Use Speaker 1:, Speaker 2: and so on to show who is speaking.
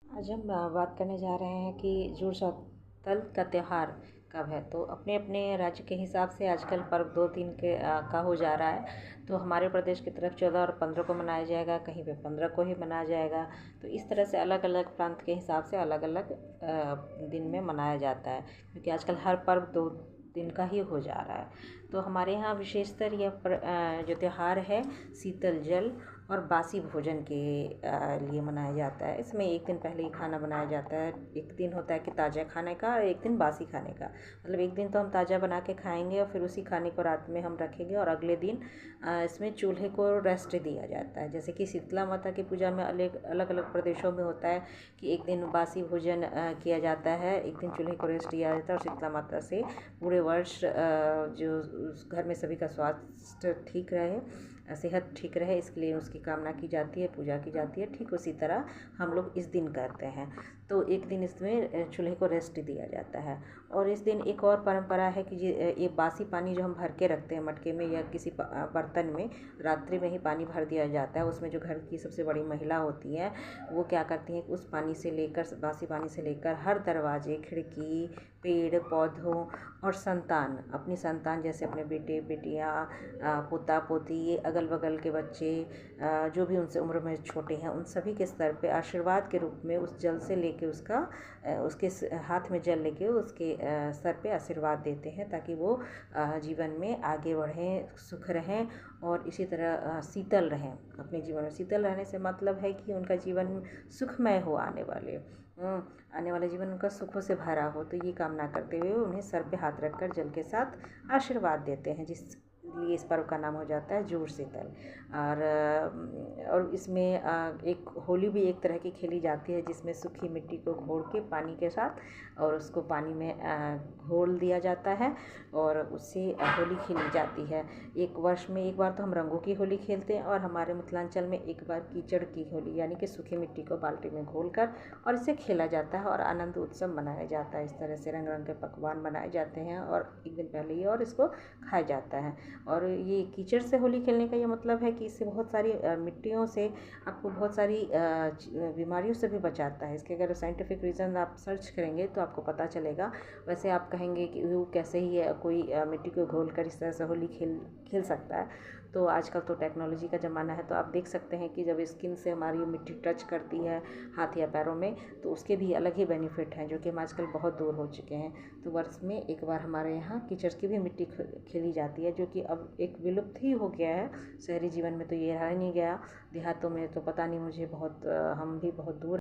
Speaker 1: आज हम बात करने जा रहे हैं कि जूड़ शीतल का त्योहार कब है। तो अपने अपने राज्य के हिसाब से आजकल पर्व 2 दिन का हो जा रहा है। तो हमारे प्रदेश की तरफ 14 और 15 को मनाया जाएगा, कहीं पे 15 को ही मनाया जाएगा। तो इस तरह से अलग अलग प्रांत के हिसाब से अलग अलग दिन में मनाया जाता है, क्योंकि आजकल हर पर्व 2 दिन का ही हो जा रहा है। तो हमारे यहाँ विशेषतर जो त्यौहार है शीतल जल और बासी भोजन के लिए मनाया जाता है। इसमें एक दिन पहले ही खाना बनाया जाता है। एक दिन होता है कि ताज़ा खाने का और एक दिन बासी खाने का। मतलब एक दिन तो हम ताज़ा बना के खाएंगे और फिर उसी खाने को रात में हम रखेंगे और अगले दिन इसमें चूल्हे को रेस्ट दिया जाता है। जैसे कि शीतला माता की पूजा में अलग अलग अलग प्रदेशों में होता है कि एक दिन बासी भोजन किया जाता है, एक दिन चूल्हे को रेस्ट दिया जाता है और शीतला माता से पूरे वर्ष जो उस घर में सभी का स्वास्थ्य ठीक रहे, सेहत ठीक रहे, इसके लिए उसकी कामना की जाती है, पूजा की जाती है। ठीक उसी तरह हम लोग इस दिन करते हैं। तो एक दिन इसमें चूल्हे को रेस्ट दिया जाता है। और इस दिन एक और परंपरा है कि ये बासी पानी जो हम भर के रखते हैं मटके में या किसी बर्तन में, रात्रि में ही पानी भर दिया जाता है। उसमें जो घर की सबसे बड़ी महिला होती है वो क्या करती हैं, उस पानी से लेकर, बासी पानी से लेकर हर दरवाजे, खिड़की, पेड़ पौधों और संतान, अपनी संतान जैसे अपने बेटे बेटियाँ, पोता पोती, अगल बगल के बच्चे, जो भी उनसे उम्र में छोटे हैं, उन सभी के सर पे आशीर्वाद के रूप में उस जल से लेके उसके हाथ में जल लेके उसके सर पे आशीर्वाद देते हैं, ताकि वो जीवन में आगे बढ़ें, सुख रहें और इसी तरह शीतल रहें। अपने जीवन में शीतल रहने से मतलब है कि उनका जीवन सुखमय हो, आने वाला जीवन उनका सुखों से भरा हो। तो ये कामना करते हुए उन्हें सर पे हाथ रखकर जल के साथ आशीर्वाद देते हैं, जिसलिए इस पर्व का नाम हो जाता है जूड़ शीतल। और इसमें एक होली भी एक तरह की खेली जाती है, जिसमें सूखी मिट्टी को घोल के पानी के साथ और उसको पानी में घोल दिया जाता है और उससे होली खेली जाती है। एक वर्ष में एक बार तो हम रंगों की होली खेलते हैं और हमारे मिथिलांचल में एक बार कीचड़ की होली, यानी कि सूखी मिट्टी को बाल्टी में घोलकर और इसे खेला जाता है और आनंद उत्सव मनाया जाता है। इस तरह से रंग रंग के पकवान बनाए जाते हैं और एक दिन पहले ही और इसको खाया जाता है। और ये कीचड़ से होली खेलने का ये मतलब है कि इससे बहुत सारी मिट्टियों से आपको बहुत सारी बीमारियों से भी बचाता है। इसके अगर साइंटिफिक रीज़न आप सर्च करेंगे तो आपको पता चलेगा। वैसे आप कहेंगे कि वो कैसे ही कोई मिट्टी को घोल कर इस तरह से होली खेल सकता है। तो आजकल तो टेक्नोलॉजी का ज़माना है, तो आप देख सकते हैं कि जब स्किन से हमारी मिट्टी टच करती है हाथ या पैरों में, तो उसके भी अलग ही बेनिफिट हैं, जो कि हम आजकल बहुत दूर हो चुके हैं। तो वर्ष में एक बार हमारे यहाँ कीचड़ की भी मिट्टी खेली जाती है, जो कि अब एक विलुप्त ही हो गया है। शहरी जीवन में तो ये रहा नहीं गया, देहातों में तो पता नहीं, मुझे बहुत हम भी बहुत दूर